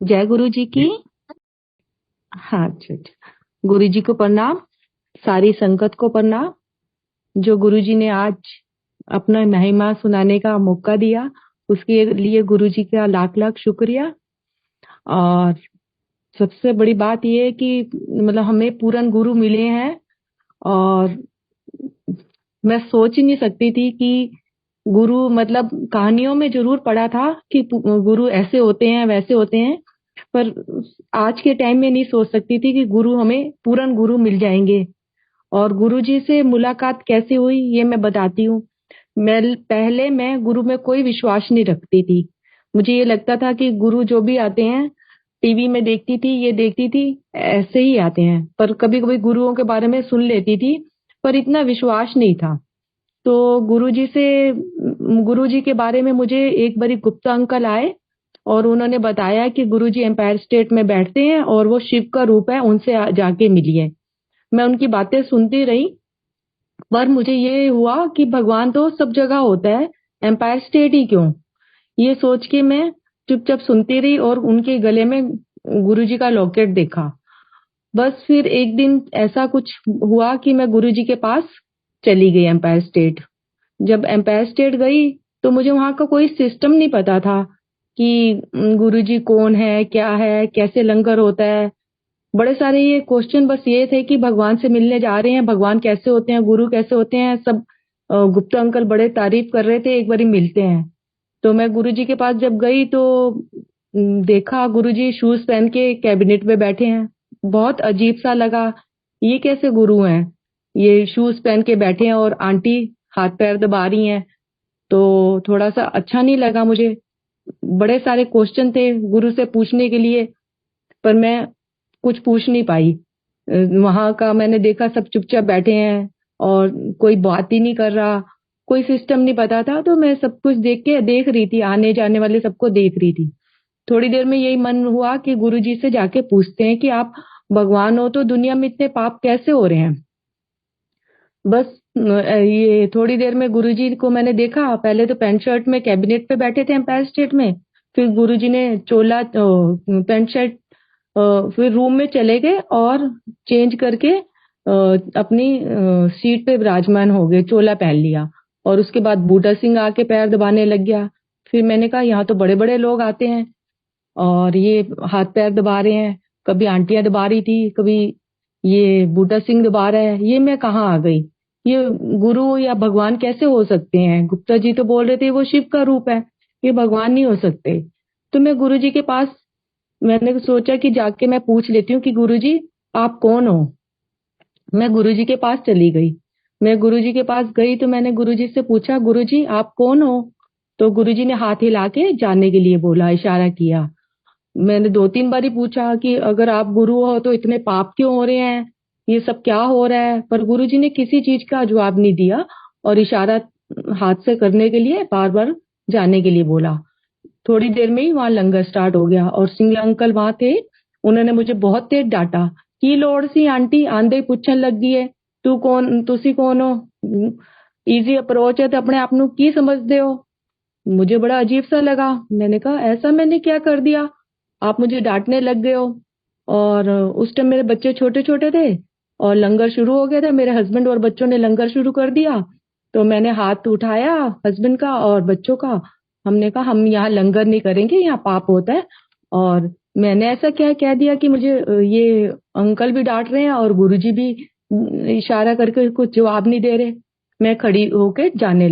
जय गुरु जी की। हाँ, अच्छा अच्छा। गुरु जी को प्रणाम। सारी संगत को प्रणाम। जो गुरु जी ने आज अपना महिमा सुनाने का मौका दिया, उसके लिए गुरु जी का लाख लाख शुक्रिया। और सबसे बड़ी बात यह है कि मतलब हमें पूर्ण गुरु मिले हैं। और मैं सोच ही नहीं सकती थी कि गुरु मतलब कहानियों में जरूर पढ़ा था कि गुरु ऐसे होते हैं वैसे होते हैं, पर आज के टाइम में नहीं सोच सकती थी कि गुरु हमें पूर्ण गुरु मिल जाएंगे। और गुरु जी से मुलाकात कैसे हुई ये मैं बताती हूँ। मैं गुरु में कोई विश्वास नहीं रखती थी। मुझे ये लगता था कि गुरु जो भी आते हैं, टीवी में देखती थी, ये देखती थी, ऐसे ही आते हैं। पर कभी कभी गुरुओं के बारे में सुन लेती थी, पर इतना विश्वास नहीं था। तो गुरु जी के बारे में मुझे एक बारी गुप्ता अंकल आए और उन्होंने बताया कि गुरु जी एम्पायर स्टेट में बैठते हैं और वो शिव का रूप है, उनसे जाके मिलिए। मैं उनकी बातें सुनती रही, पर मुझे ये हुआ कि भगवान तो सब जगह होता है, एम्पायर स्टेट ही क्यों। ये सोच के मैं चुपचाप सुनती रही और उनके गले में गुरु जी का लॉकेट देखा। बस फिर एक दिन ऐसा कुछ हुआ कि मैं गुरु जी के पास चली गई एम्पायर स्टेट। जब एम्पायर स्टेट गई तो मुझे वहां का कोई सिस्टम नहीं पता था कि गुरुजी कौन है, क्या है, कैसे लंगर होता है। बड़े सारे ये क्वेश्चन बस ये थे कि भगवान से मिलने जा रहे हैं, भगवान कैसे होते हैं, गुरु कैसे होते हैं, सब। गुप्ता अंकल बड़े तारीफ कर रहे थे, एक बारी मिलते हैं। तो मैं गुरुजी के पास जब गई तो देखा गुरुजी शूज पहन के कैबिनेट में बैठे हैं। बहुत अजीब सा लगा, ये कैसे गुरु हैं, ये शूज पहन के बैठे हैं और आंटी हाथ पैर दबा रही हैं। तो थोड़ा सा अच्छा नहीं लगा मुझे। बड़े सारे क्वेश्चन थे गुरु से पूछने के लिए, पर मैं कुछ पूछ नहीं पाई। वहां का मैंने देखा सब चुपचाप बैठे हैं और कोई बात ही नहीं कर रहा, कोई सिस्टम नहीं पता था। तो मैं सब कुछ देख रही थी, आने जाने वाले सबको देख रही थी। थोड़ी देर में यही मन हुआ कि गुरुजी से जाके पूछते हैं कि आप भगवान हो तो दुनिया में इतने पाप कैसे हो रहे हैं। बस ये थोड़ी देर में गुरुजी को मैंने देखा। पहले तो पैंट शर्ट में कैबिनेट पे बैठे थे एम्पायर स्टेट में। फिर गुरुजी ने चोला पैंट शर्ट फिर रूम में चले गए और चेंज करके अपनी सीट पे विराजमान हो गए, चोला पहन लिया। और उसके बाद बूटा सिंह आके पैर दबाने लग गया। फिर मैंने कहा यहाँ तो बड़े बड़े लोग आते हैं और ये हाथ पैर दबा रहे हैं। कभी आंटियां दबा रही थी, कभी ये बूटा सिंह दबा रहा है, ये मैं कहाँ आ गई। ये गुरु या भगवान कैसे हो सकते हैं। गुप्ता जी तो बोल रहे थे वो शिव का रूप है, ये भगवान नहीं हो सकते। तो मैं गुरु जी के पास, मैंने सोचा कि जाके मैं पूछ लेती हूँ कि गुरु जी आप कौन हो। मैं गुरु जी के पास चली गई। मैं गुरु जी के पास गई तो मैंने गुरु जी से पूछा, गुरु जी आप कौन हो। तो गुरु जी ने हाथ हिला के जाने के लिए बोला, इशारा किया। मैंने दो तीन बार ही पूछा कि अगर आप गुरु हो तो इतने पाप क्यों हो रहे हैं, ये सब क्या हो रहा है। पर गुरुजी ने किसी चीज का जवाब नहीं दिया और इशारा हाथ से करने के लिए बार बार जाने के लिए बोला। थोड़ी देर में ही वहां लंगर स्टार्ट हो गया और सिंगला अंकल वहां थे। उन्होंने मुझे बहुत तेज डांटा कि लोड़ सी आंटी आंदे ही पूछन लग गई है, तू कौन, तुसी कौन हो, इजी अप्रोच है तो अपने आप नु की समझते हो। मुझे बड़ा अजीब सा लगा। मैंने कहा ऐसा मैंने क्या कर दिया, आप मुझे डांटने लग गए हो। और उस टाइम मेरे बच्चे छोटे छोटे थे और लंगर शुरू हो गया था। मेरे हस्बैंड और बच्चों ने लंगर शुरू कर दिया। तो मैंने हाथ उठाया हस्बैंड का और बच्चों का। हमने कहा हम यहाँ लंगर नहीं करेंगे, यहाँ पाप होता है। और मैंने ऐसा क्या कह दिया कि मुझे ये अंकल भी डांट रहे हैं और गुरुजी भी इशारा करके कुछ जवाब नहीं दे रहे। मैं खड़ी होके जाने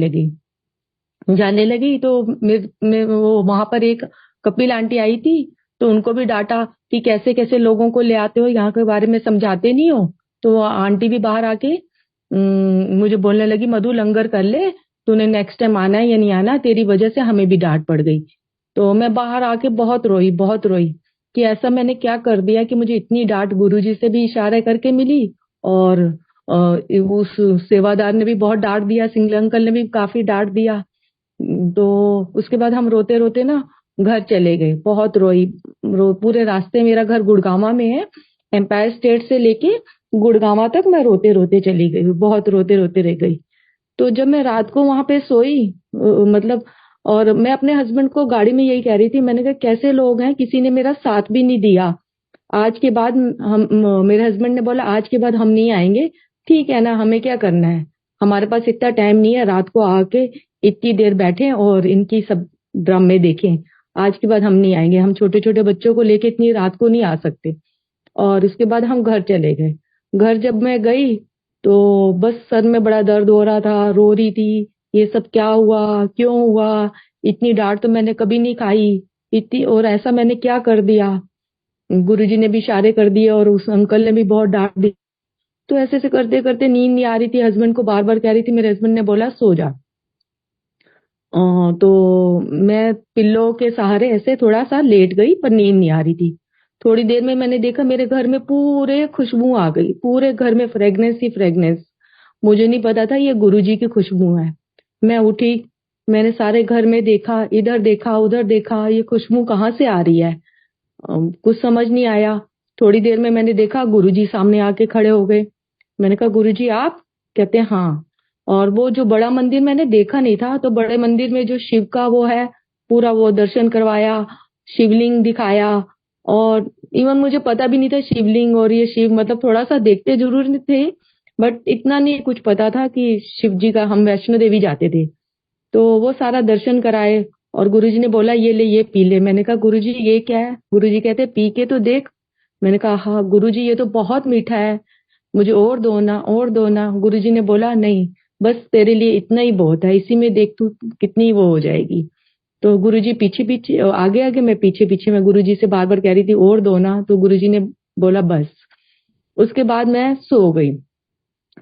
लगी तो मैं वो वहां पर एक कपिल आंटी आई थी। तो उनको भी डांटा कि कैसे कैसे लोगों को ले आते हो, यहाँ के बारे में समझाते नहीं हो। तो वो आंटी भी बाहर आके मुझे बोलने लगी, मधु लंगर कर ले, तूने नेक्स्ट टाइम आना है या नहीं आना, तेरी वजह से हमें भी डांट पड़ गई। तो मैं बाहर आके बहुत रोई कि ऐसा मैंने क्या कर दिया कि मुझे इतनी डांट गुरुजी से भी इशारे करके मिली। और उस सेवादार ने भी बहुत डांट दिया, सिंगल अंकल ने भी काफी डांट दिया। तो उसके बाद हम रोते रोते ना घर चले गए, बहुत रोई। पूरे रास्ते, मेरा घर गुड़गांवा में है, एम्पायर स्टेट से लेके गुड़गांवा तक मैं रोते रोते चली गई, बहुत रोते रोते रह गई। तो जब मैं रात को वहां पे सोई, मतलब और मैं अपने हस्बैंड को गाड़ी में यही कह रही थी, मैंने कहा कैसे लोग हैं, किसी ने मेरा साथ भी नहीं दिया। आज के बाद मेरे हस्बैंड ने बोला आज के बाद हम नहीं आएंगे। ठीक है ना, हमें क्या करना है, हमारे पास इतना टाइम नहीं है रात को आके इतनी देर बैठे और इनकी सब ड्रामे देखें। आज के बाद हम नहीं आएंगे, हम छोटे छोटे बच्चों को लेके इतनी रात को नहीं आ सकते। और उसके बाद हम घर चले गए। घर जब मैं गई तो बस सर में बड़ा दर्द हो रहा था, रो रही थी, ये सब क्या हुआ, क्यों हुआ, इतनी डांट तो मैंने कभी नहीं खाई, इतनी, और ऐसा मैंने क्या कर दिया। गुरुजी ने भी इशारे कर दिए और उस अंकल ने भी बहुत डांट दी। तो ऐसे ऐसे करते करते नींद नहीं आ रही थी, हस्बैंड को बार बार कह रही थी, मेरे हस्बैंड ने बोला सो जा। तो मैं पिल्लो के सहारे ऐसे थोड़ा सा लेट गई, पर नींद नहीं आ रही थी। थोड़ी देर में मैंने देखा मेरे घर में पूरे खुशबू आ गई, पूरे घर में फ्रेग्रेंस ही फ्रेग्रेंस। मुझे नहीं पता था ये गुरुजी की खुशबू है। मैं उठी, मैंने सारे घर में देखा, इधर देखा उधर देखा, ये खुशबू कहाँ से आ रही है। कुछ समझ नहीं आया। थोड़ी देर में मैंने देखा गुरुजी सामने आके खड़े हो गए। मैंने कहा गुरुजी आप? कहते हैं हाँ। और वो जो बड़ा मंदिर मैंने देखा नहीं था, तो बड़े मंदिर में जो शिव का वो है, पूरा वो दर्शन करवाया, शिवलिंग दिखाया। और इवन मुझे पता भी नहीं था शिवलिंग और ये शिव, मतलब थोड़ा सा देखते जरूर थे, बट इतना नहीं कुछ पता था कि शिव जी का, हम वैष्णो देवी जाते थे। तो वो सारा दर्शन कराए और गुरुजी ने बोला ये ले ये पी ले। मैंने कहा गुरुजी ये क्या है? गुरुजी कहते पी के तो देख। मैंने कहा हाँ गुरुजी ये तो बहुत मीठा है, मुझे और दो ना और दो ना। गुरुजी ने बोला नहीं, बस तेरे लिए इतना ही बहुत है, इसी में देख तू कितनी वो हो जाएगी। तो गुरुजी पीछे पीछे आगे आगे, मैं पीछे पीछे, मैं गुरुजी से बार बार कह रही थी और दो ना, तो गुरुजी ने बोला बस। उसके बाद मैं सो गई।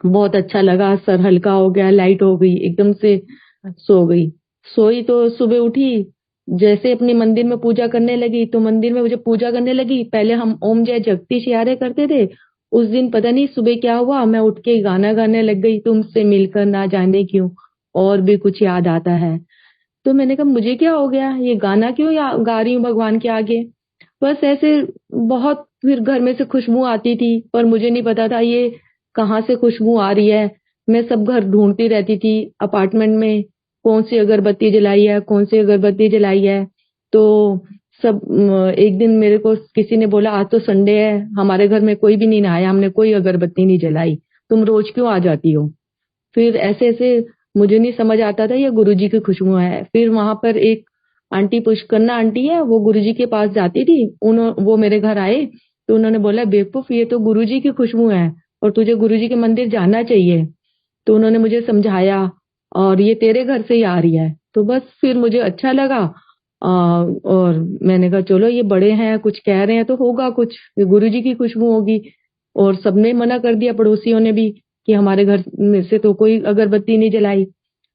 बहुत अच्छा लगा, सर हल्का हो गया, लाइट हो गई एकदम से, सो गई। सोई तो सुबह उठी, जैसे अपने मंदिर में पूजा करने लगी, तो मंदिर में मुझे पूजा करने लगी, पहले हम ओम जय जगदीश यारे करते थे। उस दिन पता नहीं सुबह क्या हुआ, मैं उठ के गाना गाने लग गई, तुमसे मिलकर ना जाने क्यों और भी कुछ याद आता है। तो मैंने कहा मुझे क्या हो गया, ये गाना क्यों गा रही हूँ भगवान के आगे। बस ऐसे बहुत, फिर घर में से खुशबू आती थी, पर मुझे नहीं पता था ये कहाँ से खुशबू आ रही है। मैं सब घर ढूंढती रहती थी अपार्टमेंट में, कौन सी अगरबत्ती जलाई है, कौन सी अगरबत्ती जलाई है। तो सब एक दिन मेरे को किसी ने बोला आज तो संडे है, हमारे घर में कोई भी नहीं नहाया, हमने कोई अगरबत्ती नहीं जलाई, तुम रोज क्यों आ जाती हो। फिर ऐसे ऐसे मुझे नहीं समझ आता था ये गुरुजी की खुशबू है। फिर वहां पर एक आंटी, पुष्करना आंटी है, वो गुरुजी के पास जाती थी, वो मेरे घर आए, तो उन्होंने बोला बेवकूफ ये तो गुरुजी की खुशबू है और तुझे गुरुजी के मंदिर जाना चाहिए। तो उन्होंने मुझे समझाया और ये तेरे घर से ही आ रही है। तो बस फिर मुझे अच्छा लगा। और मैंने कहा चलो ये बड़े हैं, कुछ कह रहे हैं तो होगा कुछ, ये गुरुजी की खुशबू होगी। और सबने मना कर दिया, पड़ोसियों ने भी, कि हमारे घर में से तो कोई अगरबत्ती नहीं जलाई।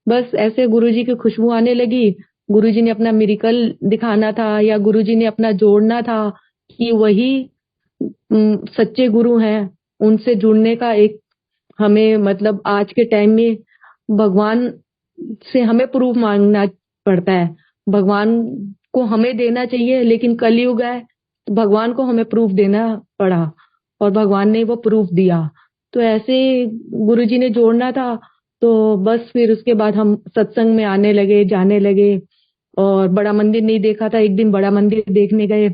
बस ऐसे गुरुजी की खुशबू आने लगी। गुरुजी ने अपना मिरेकल दिखाना था, या गुरुजी ने अपना जोड़ना था कि वही सच्चे गुरु हैं। उनसे जुड़ने का एक, हमें मतलब आज के टाइम में भगवान से हमें प्रूफ मांगना पड़ता है। भगवान को हमें देना चाहिए, लेकिन कलयुग है तो भगवान को हमें प्रूफ देना पड़ा, और भगवान ने वो प्रूफ दिया। तो ऐसे गुरुजी ने जोड़ना था। तो बस फिर उसके बाद हम सत्संग में आने लगे, जाने लगे। और बड़ा मंदिर नहीं देखा था, एक दिन बड़ा मंदिर देखने गए,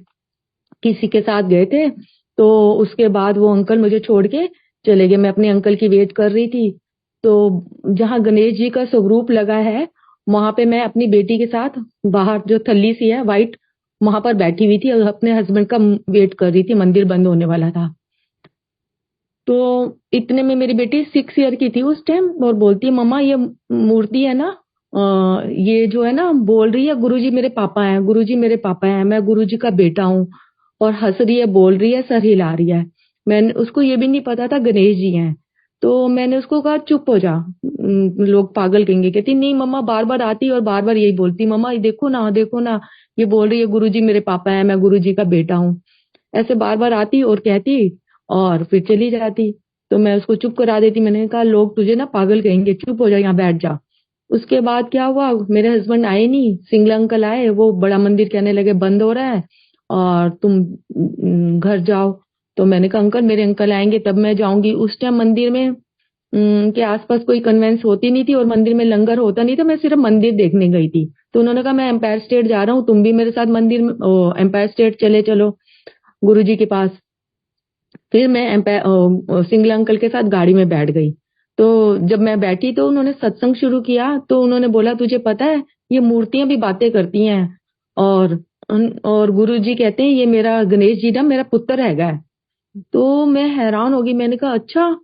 किसी के साथ गए थे। तो उसके बाद वो अंकल मुझे छोड़ के चले गए, मैं अपने अंकल की वेट कर रही थी। तो जहाँ गणेश जी का स्वरूप लगा है, वहां पे मैं अपनी बेटी के साथ बाहर जो थल्ली सी है वाइट, वहां पर बैठी हुई थी और अपने हस्बैंड का वेट कर रही थी, मंदिर बंद होने वाला था। तो इतने में मेरी बेटी 6 ईयर की थी उस टाइम, और बोलती है मम्मा ये मूर्ति है ना, ये जो है ना, बोल रही है गुरुजी मेरे पापा हैं, गुरुजी मेरे पापा हैं, मैं गुरुजी का बेटा हूँ। और हंस रही है, बोल रही है, सर हिला रही है। मैंने उसको ये भी नहीं पता था गणेश जी हैं। तो मैंने उसको कहा चुप हो जा, लोग पागल कहेंगे। कहती नहीं मम्मा, बार बार आती और बार बार यही बोलती, मम्मा ये देखो ना देखो ना, ये बोल रही है गुरुजी मेरे पापा हैं, मैं गुरुजी का बेटा हूँ। ऐसे बार बार आती और कहती और फिर चली जाती। तो मैं उसको चुप करा देती, मैंने कहा लोग तुझे ना पागल कहेंगे, चुप हो जा, यहाँ बैठ जा। उसके बाद क्या हुआ, मेरे हस्बैंड आए नहीं, सिंगला अंकल आए, वो बड़ा मंदिर कहने लगे बंद हो रहा है और तुम घर जाओ। तो मैंने कहा अंकल, मेरे अंकल आएंगे तब मैं जाऊंगी। उस टाइम मंदिर में के आसपास कोई कन्वेंस होती नहीं थी और मंदिर में लंगर होता नहीं था, मैं सिर्फ मंदिर देखने गई थी। तो उन्होंने कहा मैं एम्पायर स्टेट जा रहा हूँ, तुम भी मेरे साथ मंदिर में एम्पायर स्टेट चले चलो गुरुजी के पास। फिर मैं सिंगला अंकल के साथ गाड़ी में बैठ गई। तो जब मैं बैठी तो उन्होंने सत्संग शुरू किया, तो उन्होंने बोला तुझे पता है ये मूर्तियां भी बातें करती हैं, और और गुरुजी कहते हैं ये मेरा गणेश जी ना मेरा पुत्र हैगा। तो मैं हैरान हो गई, मैंने कहा अच्छा,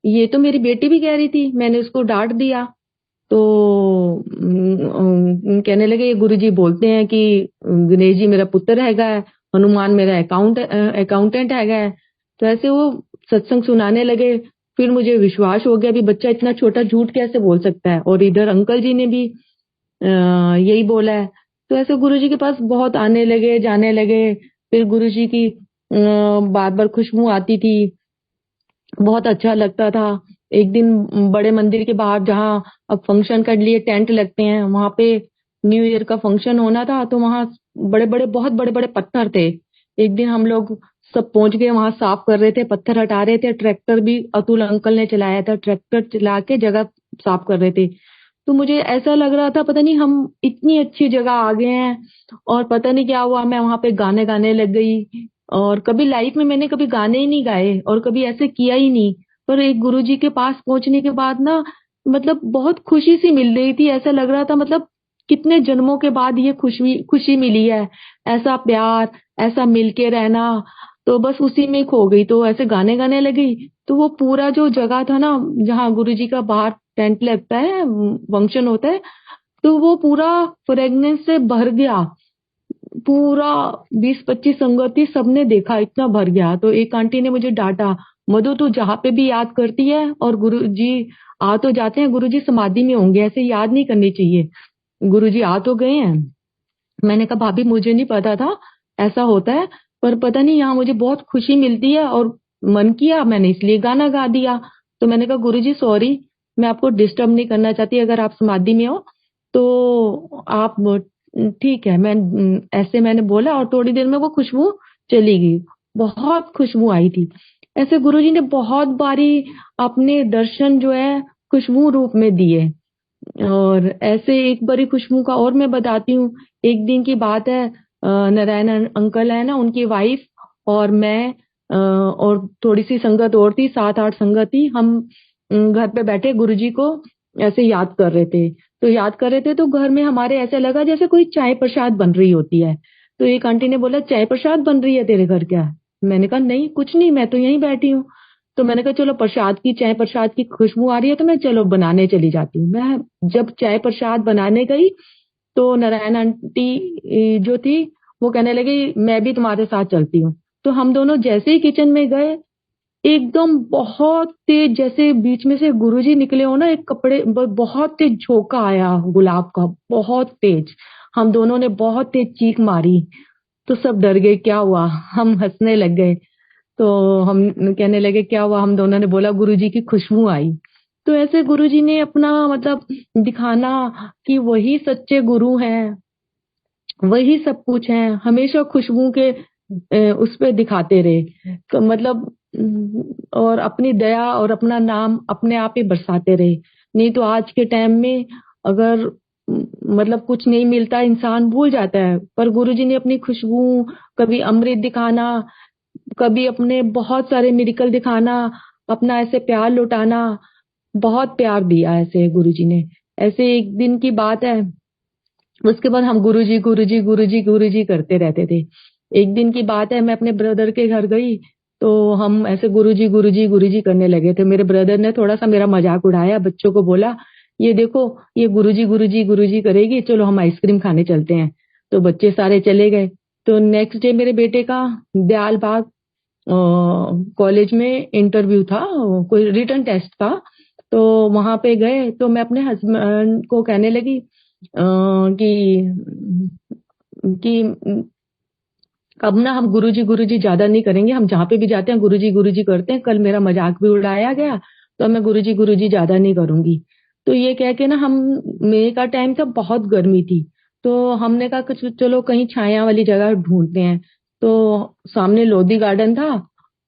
ये तो मेरी बेटी भी कह रही थी। मैंने उसको डांट दिया। तो कहने लगे ये गुरुजी बोलते हैं कि गणेश जी मेरा पुत्र हैगा है, हनुमान मेरा अकाउंटेंट हैगा है। तो ऐसे वो सत्संग सुनाने लगे। फिर मुझे विश्वास हो गया भी बच्चा इतना छोटा झूठ कैसे बोल सकता है, और इधर अंकल जी ने भी यही बोला है। तो ऐसे गुरुजी के पास बहुत आने लगे जाने लगे। फिर गुरुजी की बार बार खुशबू आती थी, बहुत अच्छा लगता था। एक दिन बड़े मंदिर के बाहर जहाँ अब फंक्शन के लिए टेंट लगते हैं, वहां पे न्यू ईयर का फंक्शन होना था, तो वहां बड़े बड़े बहुत बड़े बड़े पत्थर थे। एक दिन हम लोग सब पहुंच गए, वहां साफ कर रहे थे, पत्थर हटा रहे थे। ट्रैक्टर भी अतुल अंकल ने चलाया था, ट्रैक्टर चला के जगह साफ कर रहे थे। तो मुझे ऐसा लग रहा था पता नहीं हम इतनी अच्छी जगह आ गए हैं, और पता नहीं क्या हुआ, मैं वहां पे गाने गाने लग गई। और कभी लाइफ में मैंने कभी गाने ही नहीं गाए और कभी ऐसे किया ही नहीं। पर एक गुरुजी के पास पहुंचने के बाद ना, मतलब बहुत खुशी सी मिल रही थी। ऐसा लग रहा था मतलब कितने जन्मों के बाद ये खुशी खुशी मिली है, ऐसा प्यार, ऐसा मिलके रहना। तो बस उसी में खो गई। तो ऐसे गाने गाने लगी, तो वो पूरा जो जगह था ना जहाँ गुरुजी का बाहर टेंट लगता है, फंक्शन होता है, तो वो पूरा फ्रेगनेंस से भर गया। पूरा 20-25 संगति सबने देखा, इतना भर गया। तो एक आंटी ने मुझे डांटा, मधु तू जहाँ पे भी याद करती है और गुरुजी आ तो जाते हैं, गुरुजी समाधि में होंगे, ऐसे याद नहीं करनी चाहिए। गुरुजी आ तो गए हैं। मैंने कहा भाभी मुझे नहीं पता था ऐसा होता है, पर पता नहीं यहाँ मुझे बहुत खुशी मिलती है, और मन किया मैंने इसलिए गाना गा दिया। तो मैंने कहा गुरुजी सॉरी, मैं आपको डिस्टर्ब नहीं करना चाहती, अगर आप समाधि में हो तो आप ठीक है। ऐसे मैंने बोला, और थोड़ी देर में वो खुशबू चली गई। बहुत खुशबू आई थी। ऐसे गुरुजी ने बहुत बारी अपने दर्शन जो है खुशबू रूप में दिए। और ऐसे एक बारी खुशबू का और मैं बताती हूँ। एक दिन की बात है, नारायण अंकल है ना, उनकी वाइफ और मैं और थोड़ी सी संगत और थी, 7-8 संगत थी। हम घर पे बैठे गुरुजी को ऐसे याद कर रहे थे। तो याद कर रहे थे तो घर में हमारे ऐसे लगा जैसे कोई चाय प्रसाद बन रही होती है। तो एक आंटी ने बोला चाय प्रसाद बन रही है तेरे घर क्या? मैंने कहा नहीं कुछ नहीं, मैं तो यहीं बैठी हूँ। तो मैंने कहा चलो प्रसाद की, चाय प्रसाद की खुशबू आ रही है तो मैं चलो बनाने चली जाती हूँ। मैं जब चाय प्रसाद बनाने गई तो नारायण आंटी जो थी वो कहने लगी मैं भी तुम्हारे साथ चलती हूँ। तो हम दोनों जैसे ही किचन में गए, एकदम बहुत तेज, जैसे बीच में से गुरुजी निकले हो ना, एक कपड़े बहुत तेज झोंका आया गुलाब का, बहुत तेज। हम दोनों ने बहुत तेज चीख मारी। तो सब डर गए, क्या हुआ? हम हंसने लग गए। तो हम कहने लगे क्या हुआ? हम दोनों ने बोला गुरुजी की खुशबू आई। तो ऐसे गुरुजी ने अपना मतलब दिखाना कि वही सच्चे गुरु हैं, वही सब कुछ है, हमेशा खुशबू के उस पे दिखाते रहे। तो मतलब और अपनी दया और अपना नाम अपने आप ही बरसाते रहे। नहीं तो आज के टाइम में अगर मतलब कुछ नहीं मिलता, इंसान भूल जाता है। पर गुरुजी ने अपनी खुशबू, कभी अमृत दिखाना, कभी अपने बहुत सारे मिरेकल दिखाना, अपना ऐसे प्यार लुटाना, बहुत प्यार दिया ऐसे गुरुजी ने। ऐसे एक दिन की बात है, उसके बाद हम गुरुजी गुरुजी गुरुजी गुरुजी करते रहते थे। एक दिन की बात है, मैं अपने ब्रदर के घर गई, तो हम ऐसे गुरुजी गुरुजी गुरुजी करने लगे थे। मेरे ब्रदर ने थोड़ा सा मेरा मजाक उड़ाया, बच्चों को बोला ये देखो ये गुरुजी गुरुजी गुरुजी करेगी, चलो हम आइसक्रीम खाने चलते हैं। तो बच्चे सारे चले गए। तो नेक्स्ट डे मेरे बेटे का दयाल बाग कॉलेज में इंटरव्यू था, कोई रिटन टेस्ट था। तो वहां पे गए तो मैं अपने हस्बैंड को कहने लगी कि अब ना हम गुरुजी ज्यादा नहीं करेंगे, हम जहाँ पे भी जाते हैं गुरुजी गुरुजी करते हैं। कल मेरा मजाक भी उड़ाया गया, तो मैं गुरुजी गुरुजी ज्यादा नहीं करूंगी। तो ये कह के ना हम, मई का टाइम था, बहुत गर्मी थी। तो हमने कहा कि चलो कहीं छाया वाली जगह ढूंढते हैं। तो सामने लोधी गार्डन था,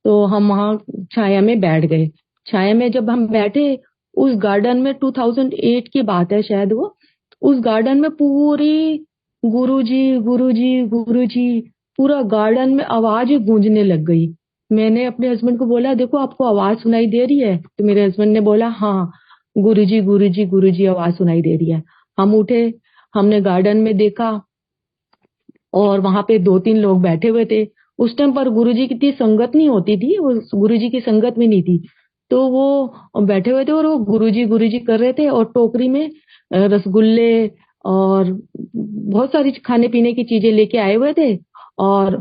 तो हम वहाँ छाया में बैठ गए। छाया में जब हम बैठे, उस गार्डन में 2008 की बात है शायद वो, उस गार्डन में पूरी गुरुजी गुरुजी गुरुजी, पूरा गार्डन में आवाज ही गूंजने लग गई। मैंने अपने हस्बैंड को बोला, देखो आपको आवाज सुनाई दे रही है? तो मेरे हस्बैंड ने बोला, हाँ गुरुजी गुरुजी गुरुजी आवाज सुनाई दे रही है। हम उठे, हमने गार्डन में देखा और वहां पे 2-3 लोग बैठे हुए थे। उस टाइम पर गुरुजी की इतनी संगत नहीं होती थी, वो गुरुजी की संगत में नहीं थी। तो वो बैठे हुए थे और वो गुरुजी गुरुजी कर रहे थे और टोकरी में रसगुल्ले और बहुत सारी खाने पीने की चीजें लेके आए हुए थे। और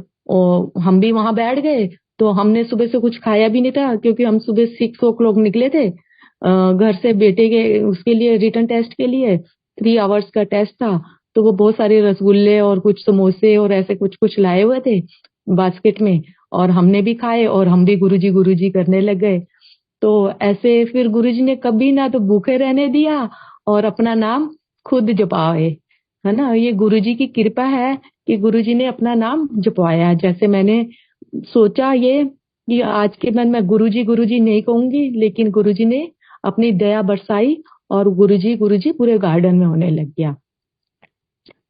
हम भी वहां बैठ गए। तो हमने सुबह से कुछ खाया भी नहीं था क्योंकि हम सुबह 6 o'clock निकले थे घर से, बेटे के उसके लिए रिटर्न टेस्ट के लिए 3 hours का टेस्ट था। तो वो बहुत सारे रसगुल्ले और कुछ समोसे और ऐसे कुछ कुछ लाए हुए थे बास्केट में, और हमने भी खाए और हम भी गुरुजी गुरुजी करने लग गए। तो ऐसे फिर गुरुजी ने कभी ना तो भूखे रहने दिया और अपना नाम खुद जपाए, है ना। ये गुरुजी की कृपा है कि गुरुजी ने अपना नाम जपवाया। जैसे मैंने सोचा ये कि आज के बाद मैं गुरुजी गुरुजी नहीं कहूंगी, लेकिन गुरुजी ने अपनी दया बरसाई और गुरुजी गुरुजी पूरे गार्डन में होने लग गया।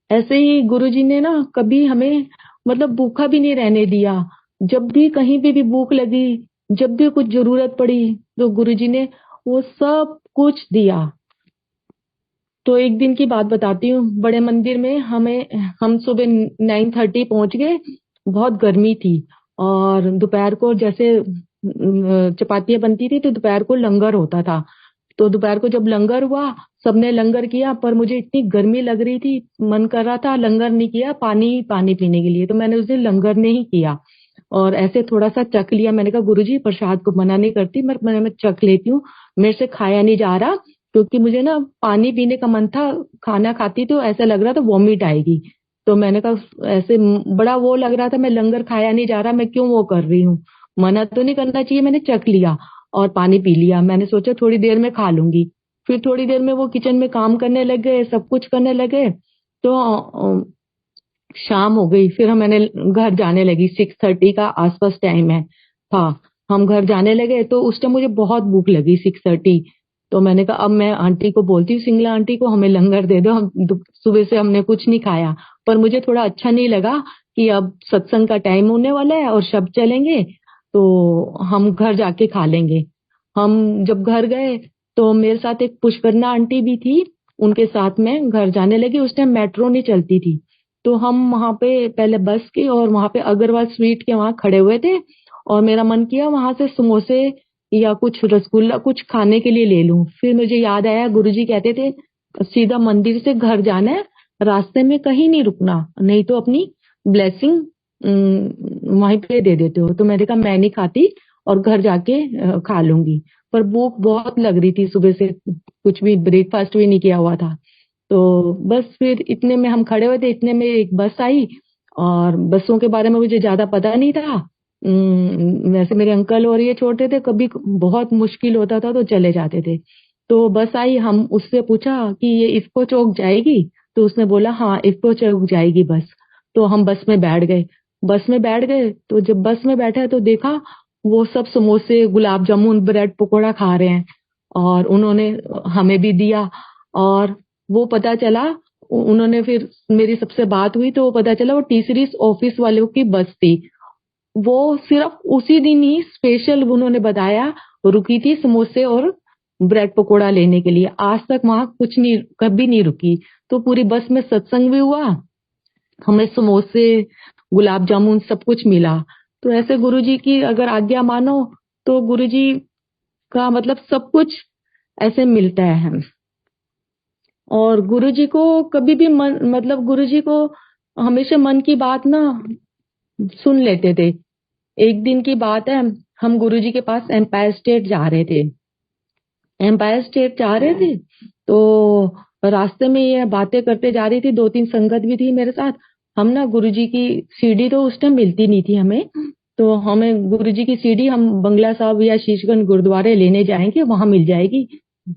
ऐसे ही गुरुजी ने ना कभी हमें मतलब भूखा भी नहीं रहने दिया। जब भी कहीं पे भी भूख लगी, जब भी कुछ जरूरत पड़ी, तो गुरुजी ने वो सब कुछ दिया। तो एक दिन की बात बताती हूँ, बड़े मंदिर में हम सुबह 9:30 पहुंच गए। बहुत गर्मी थी और दोपहर को जैसे चपातियां बनती थी तो दोपहर को लंगर होता था। तो दोपहर को जब लंगर हुआ, सबने लंगर किया, पर मुझे इतनी गर्मी लग रही थी, मन कर रहा था लंगर नहीं किया, पानी पानी पीने के लिए। तो मैंने उस दिन लंगर नहीं किया और ऐसे थोड़ा सा चख लिया। मैंने कहा गुरुजी प्रसाद को मना नहीं करती, मैं चख लेती हूँ, मेरे से खाया नहीं जा रहा क्योंकि मुझे ना पानी पीने का मन था। खाना खाती तो ऐसा लग रहा था वॉमिट आएगी। तो मैंने कहा ऐसे बड़ा वो लग रहा था, मैं लंगर खाया नहीं जा रहा, मैं क्यों वो कर रही हूँ, मना तो नहीं करना चाहिए। मैंने चख लिया और पानी पी लिया। मैंने सोचा थोड़ी देर में खा लूंगी। फिर थोड़ी देर में वो किचन में काम करने लग गए, सब कुछ करने लगे। तो शाम हो गई। फिर मैंने घर जाने लगी, 6:30 का आसपास टाइम है था। हम घर जाने लगे तो उस टाइम मुझे बहुत भूख लगी, 6:30। तो मैंने कहा अब मैं आंटी को बोलती हूँ, सिंगला आंटी को, हमें लंगर दे दो, हम सुबह से हमने कुछ नहीं खाया। पर मुझे थोड़ा अच्छा नहीं लगा कि अब सत्संग का टाइम होने वाला है और शब्द चलेंगे तो हम घर जाके खा लेंगे। हम जब घर गए तो मेरे साथ एक पुष्करना आंटी भी थी, उनके साथ में घर जाने लगी। उस टाइम मेट्रो नहीं चलती थी। तो हम वहां पे पहले बस की और वहां पे अग्रवाल स्वीट के वहां खड़े हुए थे और मेरा मन किया वहां से समोसे या कुछ रसगुल्ला कुछ खाने के लिए ले लूं। फिर मुझे याद आया गुरुजी कहते थे सीधा मंदिर से घर जाना है, रास्ते में कहीं नहीं रुकना, नहीं तो अपनी ब्लेसिंग वहीं पे दे देते हो। तो मैंने कहा मैं नहीं खाती और घर जाके खा लूंगी। पर भूख बहुत लग रही थी, सुबह से कुछ भी ब्रेकफास्ट भी नहीं किया हुआ था। तो बस फिर इतने में हम खड़े हुए थे, इतने में एक बस आई। और बसों के बारे में मुझे ज्यादा पता नहीं था। वैसे मेरे अंकल और ये छोटे थे, कभी बहुत मुश्किल होता था तो चले जाते थे। तो बस आई, हम उससे पूछा कि ये इफ्को चौक जाएगी? तो उसने बोला हाँ इफ्को चौक जाएगी बस। तो हम बस में बैठ गए। बस में बैठ गए तो जब बस में बैठे तो देखा वो सब समोसे गुलाब जामुन ब्रेड पकोड़ा खा रहे हैं और उन्होंने हमें भी दिया। और वो पता चला, उन्होंने फिर मेरी सबसे बात हुई तो वो पता चला वो टी सीरीज ऑफिस वालों की बस थी। वो सिर्फ उसी दिन ही स्पेशल उन्होंने बताया रुकी थी समोसे और ब्रेड पकोड़ा लेने के लिए, आज तक वहां कुछ नहीं कभी नहीं रुकी। तो पूरी बस में सत्संग भी हुआ, हमें समोसे गुलाब जामुन सब कुछ मिला। तो ऐसे गुरुजी की अगर आज्ञा मानो तो गुरुजी का मतलब सब कुछ ऐसे मिलता है हमें। और गुरुजी को कभी भी मन मतलब गुरुजी को हमेशा मन की बात ना सुन लेते थे। एक दिन की बात है, हम गुरुजी के पास एम्पायर स्टेट जा रहे थे। एम्पायर स्टेट जा रहे थे तो रास्ते में ये बातें करते जा रही थी, 2-3 संगत भी थी मेरे साथ। हम ना गुरुजी की सीढ़ी तो उस टाइम मिलती नहीं थी हमें। तो हमें गुरुजी की सीढ़ी हम बंगला साहब या शीशगंज गुरुद्वारे लेने जाएंगे, वहां मिल जाएगी।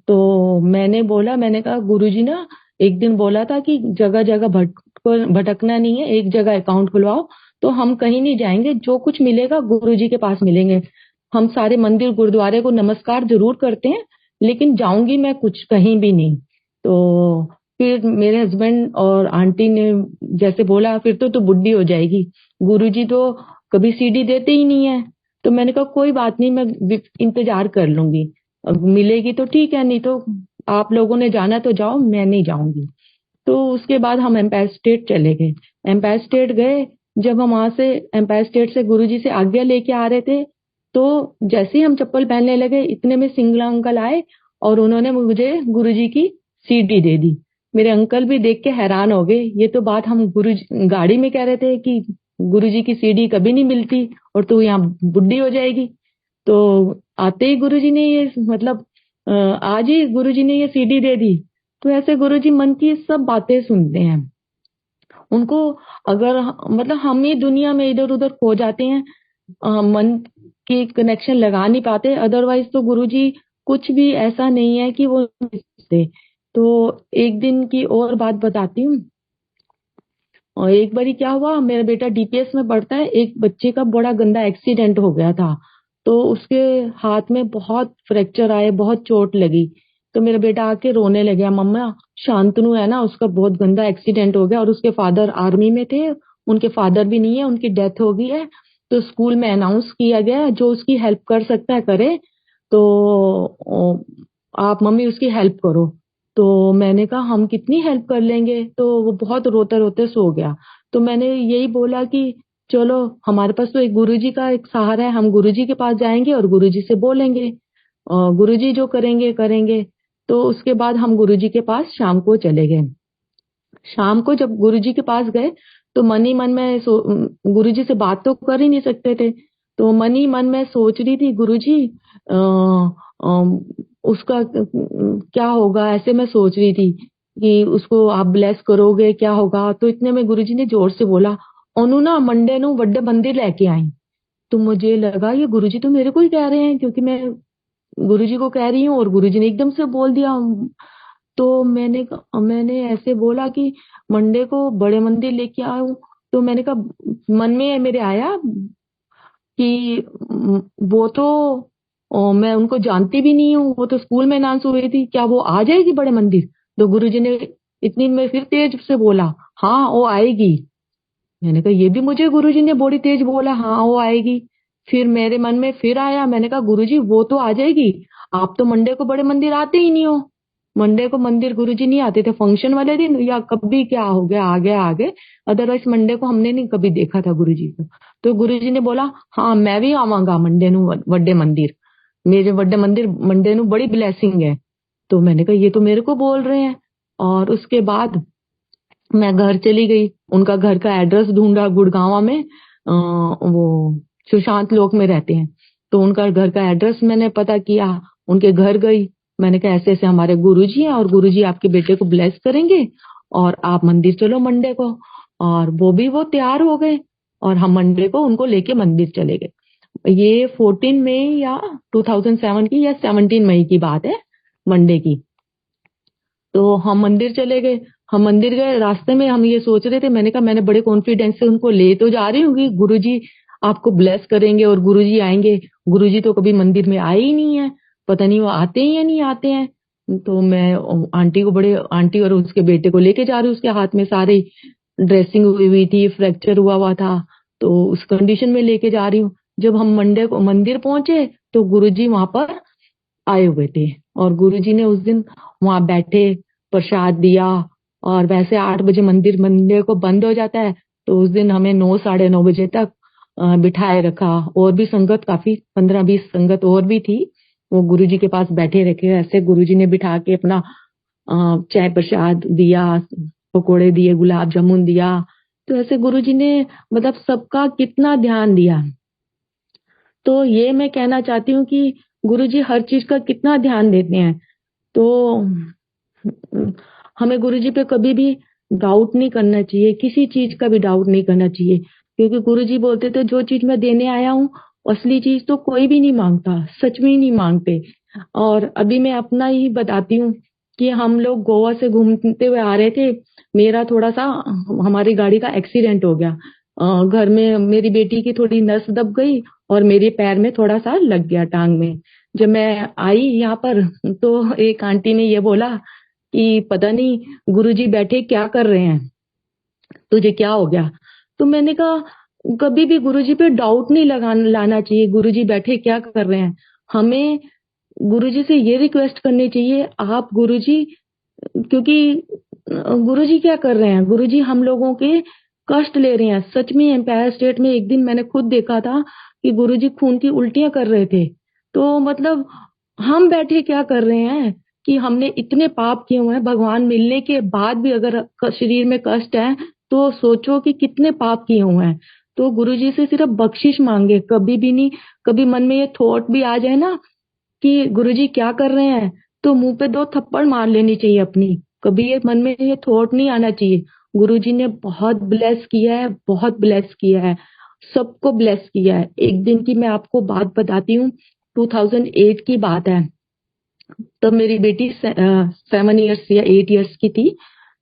तो मैंने बोला, मैंने कहा गुरुजी ना एक दिन बोला था कि जगह जगह भटकना नहीं है, एक जगह अकाउंट खुलवाओ। तो हम कहीं नहीं जाएंगे, जो कुछ मिलेगा गुरुजी के पास मिलेंगे। हम सारे मंदिर गुरुद्वारे को नमस्कार जरूर करते हैं, लेकिन जाऊंगी मैं कुछ कहीं भी नहीं। तो फिर मेरे हस्बैंड और आंटी ने जैसे बोला, फिर तो तू बुढ़ी हो जाएगी, गुरुजी तो कभी सीडी देते ही नहीं है। तो मैंने कहा कोई बात नहीं, मैं इंतजार कर लूंगी, अब मिलेगी तो ठीक है, नहीं तो आप लोगों ने जाना तो जाओ, मैं नहीं जाऊंगी। तो उसके बाद हम एम्पायर स्टेट चले गए। एम्पायर स्टेट गए। जब हम वहां से एम्पायर स्टेट से गुरुजी से आज्ञा लेके आ रहे थे, तो जैसे ही हम चप्पल पहनने लगे, इतने में सिंगला अंकल आए और उन्होंने मुझे गुरुजी की सीडी दे दी। मेरे अंकल भी देख के हैरान हो गए। ये तो बात हम गुरुजी गाड़ी में कह रहे थे कि गुरुजी की सीडी कभी नहीं मिलती और तू यहाँ बुढ़ी हो जाएगी। तो आते ही गुरुजी ने ये मतलब आज ही गुरुजी ने ये सीडी दे दी। तो ऐसे गुरुजी मन की सब बातें सुनते हैं। उनको अगर मतलब हम ही दुनिया में इधर उधर खो जाते हैं, मन की कनेक्शन लगा नहीं पाते, अदरवाइज तो गुरुजी कुछ भी ऐसा नहीं है कि वो नहीं सुनते। तो एक दिन की और बात बताती हूँ। और एक बारी क्या हुआ, मेरा बेटा डीपीएस में पढ़ता है, एक बच्चे का बड़ा गंदा एक्सीडेंट हो गया था। तो उसके हाथ में बहुत फ्रैक्चर आए, बहुत चोट लगी। तो मेरा बेटा आके रोने लगा, मम्मा शांतनु है ना, उसका बहुत गंदा एक्सीडेंट हो गया और उसके फादर आर्मी में थे, उनके फादर भी नहीं है, उनकी डेथ हो गई है। तो स्कूल में अनाउंस किया गया है, जो उसकी हेल्प कर सकता है करे। तो आप मम्मी उसकी हेल्प करो। तो मैंने कहा हम कितनी हेल्प कर लेंगे। तो वो बहुत रोते रोते सो गया। तो मैंने यही बोला कि चलो, हमारे पास तो एक गुरुजी का एक सहारा है, हम गुरुजी के पास जाएंगे और गुरुजी से बोलेंगे और गुरुजी जो करेंगे करेंगे। तो उसके बाद हम गुरुजी के पास शाम को चले गए। शाम को जब गुरुजी के पास गए, तो मन ही मन में गुरुजी से बात तो कर ही नहीं सकते थे। तो मन ही मन में सोच रही थी, गुरुजी उसका क्या होगा, ऐसे मैं सोच रही थी कि उसको आप ब्लेस करोगे, क्या होगा। तो इतने में गुरुजी ने जोर से बोला, ओनू ना मंडे नु बड़े मंदिर लेके आई। तो मुझे लगा ये गुरुजी तो मेरे को ही कह रहे हैं, क्योंकि मैं गुरुजी को कह रही हूँ और गुरुजी ने एकदम से बोल दिया। तो मैंने ऐसे बोला कि मंडे को बड़े मंदिर लेके आऊं। तो मैंने कहा, मन में मेरे आया कि वो तो मैं उनको जानती भी नहीं हूँ, वो तो स्कूल में अनाउंस हुई थी, क्या वो आ जाएगी बड़े मंदिर। तो गुरुजी ने इतनी में फिर तेज से बोला, हाँ वो आएगी। मैंने कहा ये भी मुझे गुरुजी ने बड़ी तेज बोला, हाँ वो आएगी। फिर मेरे मन में फिर आया, मैंने कहा गुरुजी वो तो आ जाएगी, आप तो मंडे को बड़े मंदिर आते ही नहीं हो। मंडे को मंदिर गुरुजी नहीं आते थे, फंक्शन वाले दिन या कभी क्या हो गया आ गया आगे, अदरवाइज मंडे को हमने नहीं कभी देखा था गुरुजी को। तो गुरुजी ने बोला, हाँ मैं भी आवांगा मंडे नु वड्डे मंदिर, मेरे वड्डे मंदिर मंडे नु बड़ी ब्लेसिंग है। तो मैंने कहा ये तो मेरे को बोल रहे हैं। और उसके बाद मैं घर चली गई, उनका घर का एड्रेस ढूंढा, गुड़गांव में वो सुशांत लोक में रहते हैं। तो उनका घर का एड्रेस मैंने पता किया, उनके घर गई। मैंने कहा ऐसे ऐसे हमारे गुरुजी हैं और गुरुजी आपके बेटे को ब्लेस करेंगे और आप मंदिर चलो मंडे को। और वो तैयार हो गए और हम मंडे को उनको लेके मंदिर चले गए। ये 14 मई या 2007 की या 17 मई की बात है, मंडे की। तो हम मंदिर चले गए। हम मंदिर गए, रास्ते में हम ये सोच रहे थे, मैंने कहा मैंने बड़े कॉन्फिडेंस से उनको ले तो जा रही हूँ कि गुरुजी आपको ब्लेस करेंगे और गुरुजी आएंगे। गुरुजी तो कभी मंदिर में आए ही नहीं है, पता नहीं वो आते हैं या नहीं आते हैं। तो मैं आंटी और उसके बेटे को लेके जा रही हूँ, उसके हाथ में सारी ड्रेसिंग हुई हुई थी, फ्रैक्चर हुआ हुआ था, तो उस कंडीशन में लेके जा रही हूँ। जब हम मंडे को मंदिर पहुंचे, तो गुरुजी वहां पर आए हुए थे और गुरुजी ने उस दिन वहां बैठे, प्रसाद दिया। और वैसे 8 बजे मंदिर मंदिर को बंद हो जाता है, तो उस दिन हमें 9 साढ़े 9 बजे तक बिठाए रखा। और भी संगत काफी 15-20 संगत और भी थी, वो गुरुजी के पास बैठे रखे। ऐसे गुरुजी ने बिठा के अपना चाय प्रसाद दिया, पकोड़े दिए, गुलाब जामुन दिया। तो ऐसे गुरुजी ने मतलब सबका कितना ध्यान दिया। तो ये मैं कहना चाहती हूँ कि गुरुजी हर चीज का कितना ध्यान देते हैं। तो हमें गुरुजी पे कभी भी डाउट नहीं करना चाहिए, किसी चीज का भी डाउट नहीं करना चाहिए, क्योंकि गुरुजी बोलते थे जो चीज मैं देने आया हूँ, असली चीज तो कोई भी नहीं मांगता, सच में ही नहीं मांगते। और अभी मैं अपना ही बताती हूँ कि हम लोग गोवा से घूमते हुए आ रहे थे। मेरा थोड़ा सा हमारी गाड़ी का एक्सीडेंट हो गया। घर में मेरी बेटी की थोड़ी नस दब गई और मेरे पैर में थोड़ा सा लग गया, टांग में। जब मैं आई यहाँ पर, तो एक आंटी ने ये बोला कि पता नहीं गुरुजी बैठे क्या कर रहे हैं, तुझे क्या हो गया? तो मैंने कहा कभी भी गुरुजी पे डाउट नहीं लाना चाहिए, गुरुजी बैठे क्या कर रहे हैं। हमें गुरुजी से ये रिक्वेस्ट करनी चाहिए, आप गुरुजी, क्योंकि गुरुजी क्या कर रहे हैं, गुरुजी हम लोगों के कष्ट ले रहे हैं। सच में एम्पायर स्टेट में एक दिन मैंने खुद देखा था कि गुरुजी खून की उल्टियां कर रहे थे। तो मतलब हम बैठे क्या कर रहे हैं कि हमने इतने पाप किए हुए हैं, भगवान मिलने के बाद भी अगर शरीर में कष्ट है तो सोचो कि कितने पाप किए हुए हैं। तो गुरुजी से सिर्फ बख्शिश मांगे, कभी भी नहीं। कभी मन में ये थॉट भी आ जाए ना कि गुरुजी क्या कर रहे हैं, तो मुंह पे 2 थप्पड़ मार लेनी चाहिए अपनी। कभी ये मन में ये थॉट नहीं आना चाहिए। गुरुजी ने बहुत ब्लेस किया है, बहुत ब्लेस किया है, सबको ब्लेस किया है। एक दिन की मैं आपको बात बताती हूँ, 2008 की बात है। तब मेरी बेटी 7 इयर्स या 8 इयर्स की थी।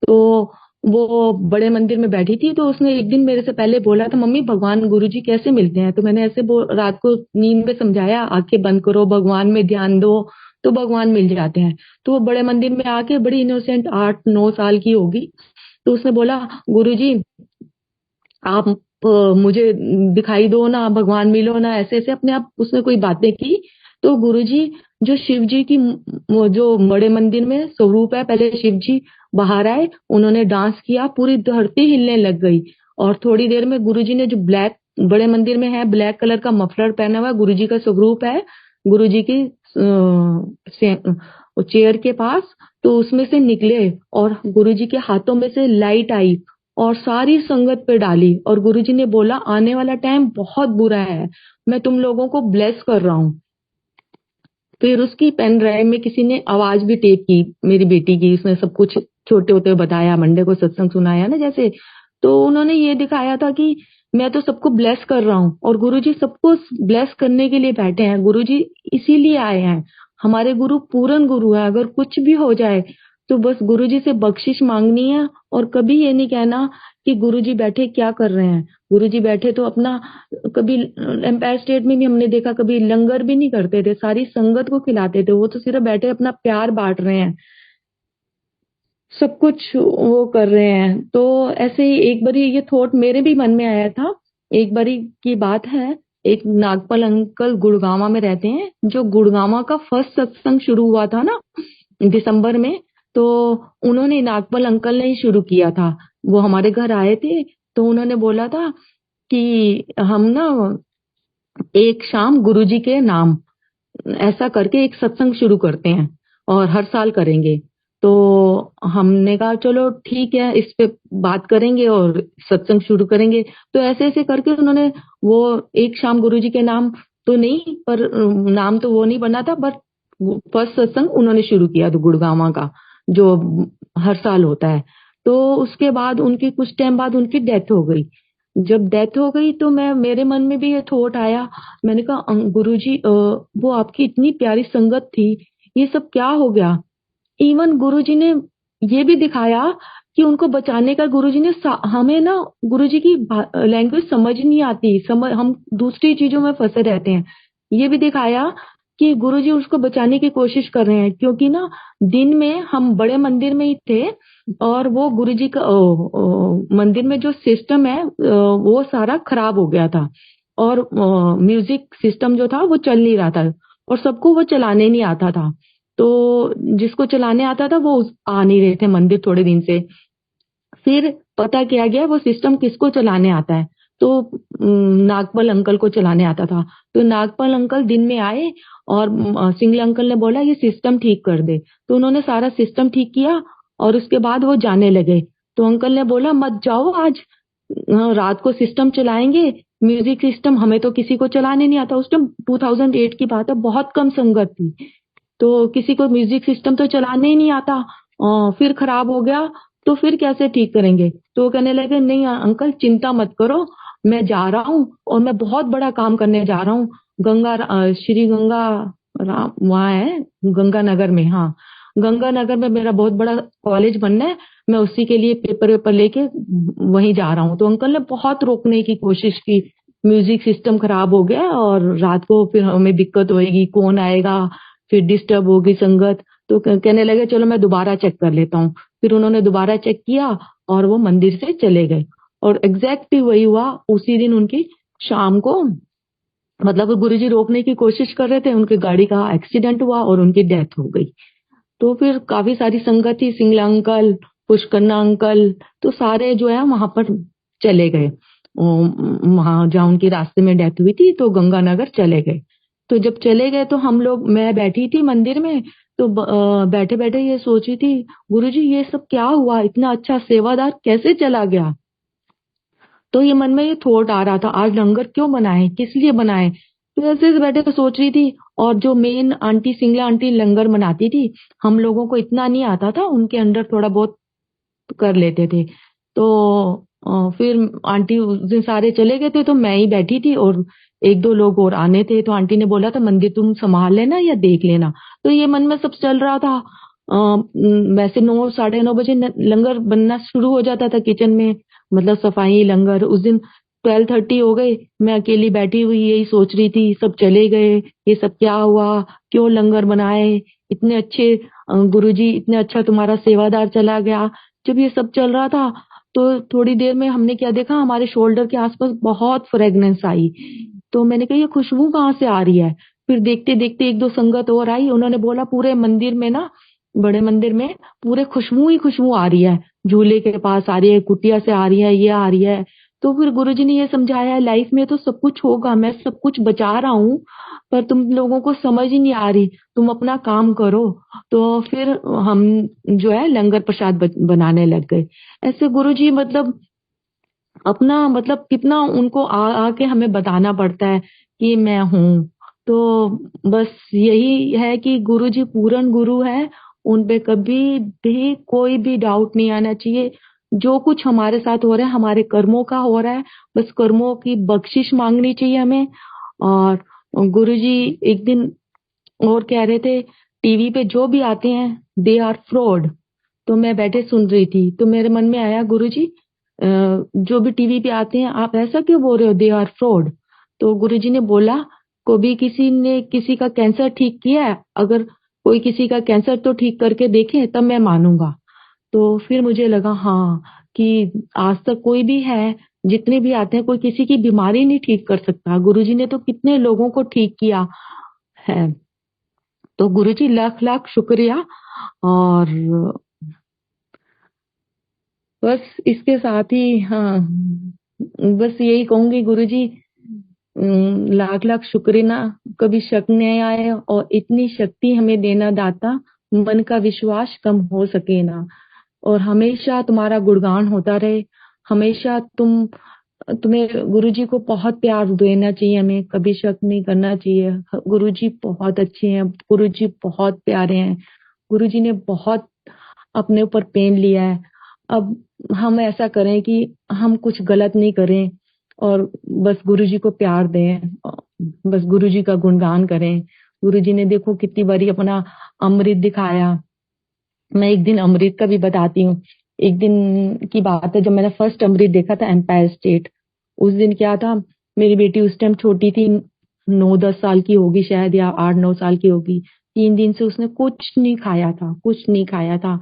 तो वो बड़े मंदिर में बैठी थी, तो उसने एक दिन मेरे से पहले बोला था, मम्मी भगवान गुरुजी कैसे मिलते हैं? तो मैंने ऐसे रात को नींद में समझाया, आंखें बंद करो, भगवान में ध्यान दो, तो भगवान मिल जाते हैं। तो वो बड़े मंदिर में आके बड़ी इनोसेंट 8-9 साल की होगी, तो उसने बोला गुरुजी आप मुझे दिखाई दो ना, भगवान मिलो ना, ऐसे ऐसे अपने आप उसने कोई बातें की। तो गुरुजी जो शिव जी की वो जो बड़े मंदिर में स्वरूप है, पहले शिव जी बाहर आए, उन्होंने डांस किया, पूरी धरती हिलने लग गई। और थोड़ी देर में गुरुजी ने जो ब्लैक, बड़े मंदिर में है ब्लैक कलर का मफलर पहना हुआ, गुरुजी का स्वरूप है, गुरुजी की चेयर के पास, तो उसमें से निकले और गुरुजी के हाथों में से लाइट आई और सारी संगत पे डाली। और गुरुजी ने बोला आने वाला टाइम बहुत बुरा है, मैं तुम लोगों को ब्लेस कर रहा हूँ। फिर उसकी पेन ड्राइव में किसी ने आवाज भी टेप की मेरी बेटी की, उसमें सब कुछ छोटे होते हुए बताया, मंडे को सत्संग सुनाया ना जैसे। तो उन्होंने ये दिखाया था कि मैं तो सबको ब्लेस कर रहा हूँ और गुरुजी सबको ब्लेस करने के लिए बैठे हैं, गुरुजी इसीलिए आए हैं। हमारे गुरु पूर्ण गुरु है, अगर कुछ भी हो जाए तो बस गुरुजी से बख्शिश मांगनी है। और कभी ये नहीं कहना कि गुरुजी बैठे क्या कर रहे हैं। गुरुजी बैठे तो अपना, कभी एम्पायर स्टेट में भी हमने देखा, कभी लंगर भी नहीं करते थे, सारी संगत को खिलाते थे, वो तो सिर्फ बैठे अपना प्यार बांट रहे हैं, सब कुछ वो कर रहे हैं। तो ऐसे ही एक बारी ये थॉट मेरे भी मन में आया था। एक बारी की बात है, एक नागपाल अंकल गुड़गांव में रहते हैं, जो गुड़गांव का फर्स्ट सत्संग शुरू हुआ था ना दिसंबर में, तो उन्होंने, नागपाल अंकल ने ही शुरू किया था। वो हमारे घर आए थे, तो उन्होंने बोला था कि हम ना एक शाम गुरुजी के नाम ऐसा करके एक सत्संग शुरू करते हैं और हर साल करेंगे। तो हमने कहा चलो ठीक है, इस पे बात करेंगे और सत्संग शुरू करेंगे। तो ऐसे ऐसे करके उन्होंने वो एक शाम गुरुजी के नाम तो नहीं, पर नाम तो वो नहीं बना था, बट फर्स्ट सत्संग उन्होंने शुरू किया था गुड़गांव का, जो हर साल होता है। तो उसके बाद उनकी कुछ टाइम बाद उनकी डेथ हो गई। जब डेथ हो गई तो मैं, मेरे मन में भी ये थॉट आया, मैंने कहा गुरुजी वो आपकी इतनी प्यारी संगत थी, ये सब क्या हो गया? इवन गुरुजी ने ये भी दिखाया कि उनको बचाने का, गुरुजी ने हमें ना, गुरुजी की लैंग्वेज समझ नहीं आती, हम दूसरी चीजों में फंसे रहते हैं। ये भी दिखाया कि गुरुजी उसको बचाने की कोशिश कर रहे हैं, क्योंकि ना दिन में हम बड़े मंदिर में ही थे और वो गुरुजी का मंदिर में जो सिस्टम है वो सारा खराब हो गया था और म्यूजिक सिस्टम जो था वो चल नहीं रहा था और सबको वो चलाने नहीं आता था। तो जिसको चलाने आता था वो आ नहीं रहे थे मंदिर थोड़े दिन से। फिर पता किया गया वो सिस्टम किसको चलाने आता है, तो नागपाल अंकल को चलाने आता था। तो नागपाल अंकल दिन में आए और सिंगल अंकल ने बोला ये सिस्टम ठीक कर दे, तो उन्होंने सारा सिस्टम ठीक किया और उसके बाद वो जाने लगे। तो अंकल ने बोला मत जाओ आज, रात को सिस्टम चलाएंगे, म्यूजिक सिस्टम हमें तो किसी को चलाने नहीं आता। उस टाइम 2008 की बात है, बहुत कम संगत थी, तो किसी को म्यूजिक सिस्टम तो चलाने ही नहीं आता। फिर खराब हो गया तो फिर कैसे ठीक करेंगे? तो वो कहने लगे नहीं अंकल चिंता मत करो, मैं जा रहा हूँ और मैं बहुत बड़ा काम करने जा रहा हूँ। श्री गंगा राम वहाँ है गंगानगर में, हाँ गंगानगर में मेरा बहुत बड़ा कॉलेज बनना है, मैं उसी के लिए पेपर वेपर लेके वहीं जा रहा हूँ। तो अंकल ने बहुत रोकने की कोशिश की, म्यूजिक सिस्टम खराब हो गया और रात को फिर हमें दिक्कत होएगी, कौन आएगा, फिर डिस्टर्ब होगी संगत। तो कहने लगे चलो मैं दोबारा चेक कर लेता हूँ। फिर उन्होंने दोबारा चेक किया और वो मंदिर से चले गए। और एग्जैक्टली वही हुआ उसी दिन उनकी शाम को, मतलब वो गुरुजी रोकने की कोशिश कर रहे थे, उनकी गाड़ी का एक्सीडेंट हुआ और उनकी डेथ हो गई। तो फिर काफी सारी संगत थी, सिंगला अंकल, पुष्कन्ना अंकल, तो सारे जो है वहां पर चले गए। वहां जहाँ उनकी रास्ते में डेथ हुई थी तो गंगानगर चले गए। तो जब चले गए तो हम लोग, मैं बैठी थी मंदिर में, तो बैठे बैठे ये सोची थी, गुरुजी ये सब क्या हुआ, इतना अच्छा सेवादार कैसे चला गया। तो ये मन में ये थॉट आ रहा था, आज लंगर क्यों बनाए, किस लिए बनाए। तो ऐसे बैठे तो सोच रही थी। और जो मेन आंटी, सिंगला आंटी लंगर बनाती थी, हम लोगों को इतना नहीं आता था, उनके अंडर थोड़ा बहुत कर लेते थे। तो फिर आंटी उस दिन सारे चले गए थे तो मैं ही बैठी थी और एक दो लोग और आने थे। तो आंटी ने बोला था मंदिर तुम संभाल लेना या देख लेना। तो ये मन में सब चल रहा था। वैसे 9 साढ़े 9 बजे लंगर बनना शुरू हो जाता था किचन में, मतलब सफाई लंगर। उस दिन 12:30 हो गए, मैं अकेली बैठी हुई यही सोच रही थी, सब चले गए, ये सब क्या हुआ, क्यों लंगर बनाए, इतने अच्छे गुरुजी, इतने अच्छा तुम्हारा सेवादार चला गया। जब ये सब चल रहा था तो थोड़ी देर में हमने क्या देखा, हमारे शोल्डर के आसपास बहुत फ्रेग्रेंस आई। तो मैंने कहा ये खुशबू कहाँ से आ रही है। फिर देखते देखते एक दो संगत और आई, उन्होंने बोला पूरे मंदिर में ना, बड़े मंदिर में पूरे खुशबू ही खुशबू आ रही है, झूले के पास आ रही है, कुटिया से आ रही है, ये आ रही है। तो फिर गुरुजी ने ये समझाया, लाइफ में तो सब कुछ होगा, मैं सब कुछ बचा रहा हूँ, पर तुम लोगों को समझ ही नहीं आ रही, तुम अपना काम करो। तो फिर हम जो है लंगर प्रसाद बनाने लग गए। ऐसे गुरुजी मतलब अपना, मतलब कितना उनको आके हमें बताना पड़ता है कि मैं हूँ। तो बस यही है कि गुरुजी पूर्ण गुरु है, उन पे कभी भी कोई भी डाउट नहीं आना चाहिए। जो कुछ हमारे साथ हो रहा है हमारे कर्मों का हो रहा है, बस कर्मों की बख्शिश मांगनी चाहिए हमें। और गुरुजी एक दिन और कह रहे थे, टीवी पे जो भी आते हैं दे आर फ्रॉड। तो मैं बैठे सुन रही थी तो मेरे मन में आया, गुरुजी जो भी टीवी पे आते हैं आप ऐसा क्यों बोल रहे हो, दे आर फ्रॉड। तो गुरुजी ने बोला, कभी किसी ने किसी का कैंसर ठीक किया है, अगर कोई किसी का कैंसर तो ठीक करके देखे तब मैं मानूंगा। तो फिर मुझे लगा हाँ, कि आज तक कोई भी है, जितने भी आते हैं, कोई किसी की बीमारी नहीं ठीक कर सकता, गुरुजी ने तो कितने लोगों को ठीक किया है। तो गुरुजी लाख लाख शुक्रिया। और बस इसके साथ ही हाँ, बस यही कहूंगी गुरुजी, लाख लाख शुक्रिया, कभी शक नहीं आए, और इतनी शक्ति हमें देना दाता, मन का विश्वास कम हो सके ना। और हमेशा तुम्हारा गुणगान होता रहे, हमेशा तुम्हें गुरुजी को बहुत प्यार देना चाहिए, हमें कभी शक नहीं करना चाहिए। गुरुजी बहुत अच्छे हैं, गुरुजी बहुत प्यारे हैं, गुरुजी ने बहुत अपने ऊपर पेन लिया है। अब हम ऐसा करें कि हम कुछ गलत नहीं करें और बस गुरुजी को प्यार दें, बस गुरुजी का गुणगान करें। गुरुजी ने देखो कितनी बारी अपना अमृत दिखाया। मैं एक दिन अमृत का भी बताती हूँ। एक दिन की बात है जब मैंने फर्स्ट अमृत देखा था, एम्पायर स्टेट। उस दिन क्या था, मेरी बेटी उस टाइम छोटी थी, 9-10 साल की होगी शायद, या 8-9 साल की होगी। 3 दिन से उसने कुछ नहीं खाया था, कुछ नहीं खाया था।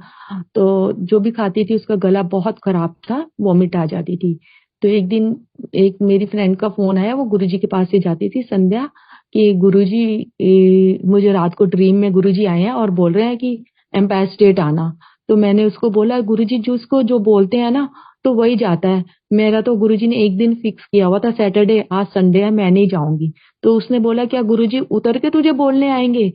तो जो भी खाती थी उसका गला बहुत खराब था, वॉमिट आ जाती थी। तो एक दिन एक मेरी फ्रेंड का फोन आया, वो गुरुजी के पास ही जाती थी, संध्या, कि गुरुजी मुझे रात को ड्रीम में गुरुजी आए हैं और बोल रहे हैं कि एम्पायर स्टेट आना। तो मैंने उसको बोला, गुरुजी जिसको जो बोलते हैं ना तो वही जाता है। मेरा तो गुरुजी ने एक दिन फिक्स किया हुआ था, सैटरडे, आज संडे है, मैं नहीं जाऊंगी। तो उसने बोला क्या गुरुजी उतर के तुझे बोलने आएंगे।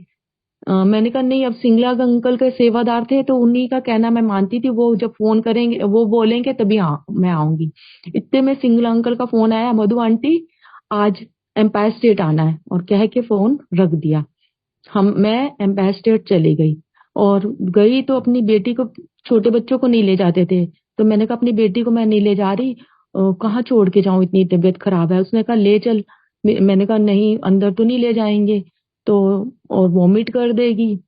मैंने कहा नहीं, अब सिंगला अंकल के सेवादार थे तो उन्हीं का कहना मैं मानती थी, वो जब फोन करेंगे वो बोलेंगे तभी हाँ मैं आऊंगी। इतने में सिंगला अंकल का फोन आया, मधु आंटी आज एम्पायर स्टेट आना है, और कह के फोन रख दिया। मैं एम्पायर स्टेट चली गई। और गई तो अपनी बेटी को, छोटे बच्चों को नहीं ले जाते थे, तो मैंने कहा अपनी बेटी को मैं नहीं ले जा रही, कहाँ छोड़ के जाऊं, इतनी तबीयत खराब है। उसने कहा ले चल। मैंने कहा नहीं, अंदर तो नहीं ले जाएंगे, तो और वॉमिट कर देगी।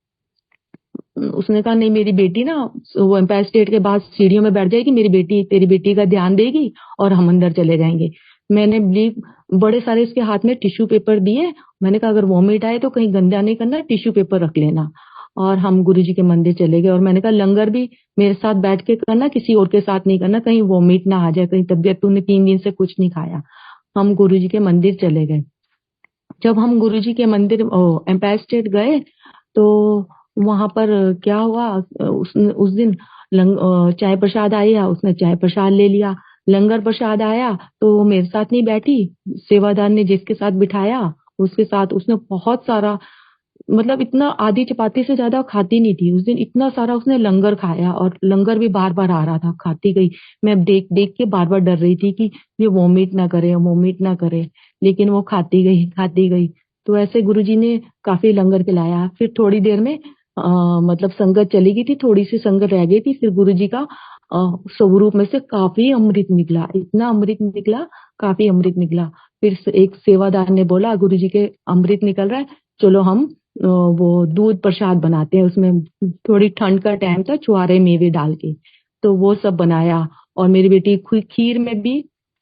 उसने कहा नहीं, मेरी बेटी ना, वो एम्पायर स्टेट के बाद सीढ़ियों में बैठ जाएगी, मेरी बेटी तेरी बेटी का ध्यान देगी और हम अंदर चले जाएंगे। मैंने बिलीव, बड़े सारे उसके हाथ में टिश्यू पेपर दिए। मैंने कहा अगर वॉमिट आए तो कहीं गंदा नहीं करना, टिश्यू पेपर रख लेना। और हम गुरुजी के मंदिर चले गए। और मैंने कहा लंगर भी मेरे साथ बैठ के करना, किसी और के साथ नहीं करना, कहीं वोमिट ना आ जाए, कहीं तबीयत, तूने 3 दिन से कुछ नहीं खाया। हम गुरुजी के मंदिर चले गए। जब हम गुरुजी के मंदिर एम्पायर स्टेट गए तो वहां पर क्या हुआ, उस दिन चाय प्रसाद आया, उसने चाय प्रसाद ले लिया। लंगर प्रसाद आया तो वो मेरे साथ नहीं बैठी, सेवादार ने जिसके साथ बिठाया उसके साथ उसने बहुत सारा, मतलब इतना, आधी चपाती से ज्यादा खाती नहीं थी उस दिन, इतना सारा उसने लंगर खाया। और लंगर भी बार बार आ रहा था, खाती गई। मैं देख देख के बार बार डर रही थी कि ये वोमिट ना करे, वोमिट ना करे, लेकिन वो खाती गई, खाती गई। तो ऐसे गुरुजी ने काफी लंगर खिलाया। फिर थोड़ी देर में मतलब संगत चली गई थी, थोड़ी सी संगत रह गई थी। फिर गुरुजी का स्वरूप में से काफी अमृत निकला, इतना अमृत निकला, काफी अमृत निकला। फिर एक सेवादार ने बोला गुरुजी के अमृत निकल रहा है, चलो हम वो दूध प्रसाद बनाते हैं। उसमें थोड़ी ठंड का टाइम था, छुआरे मेवे डाल के, तो वो सब बनाया। और मेरी बेटी खीर में भी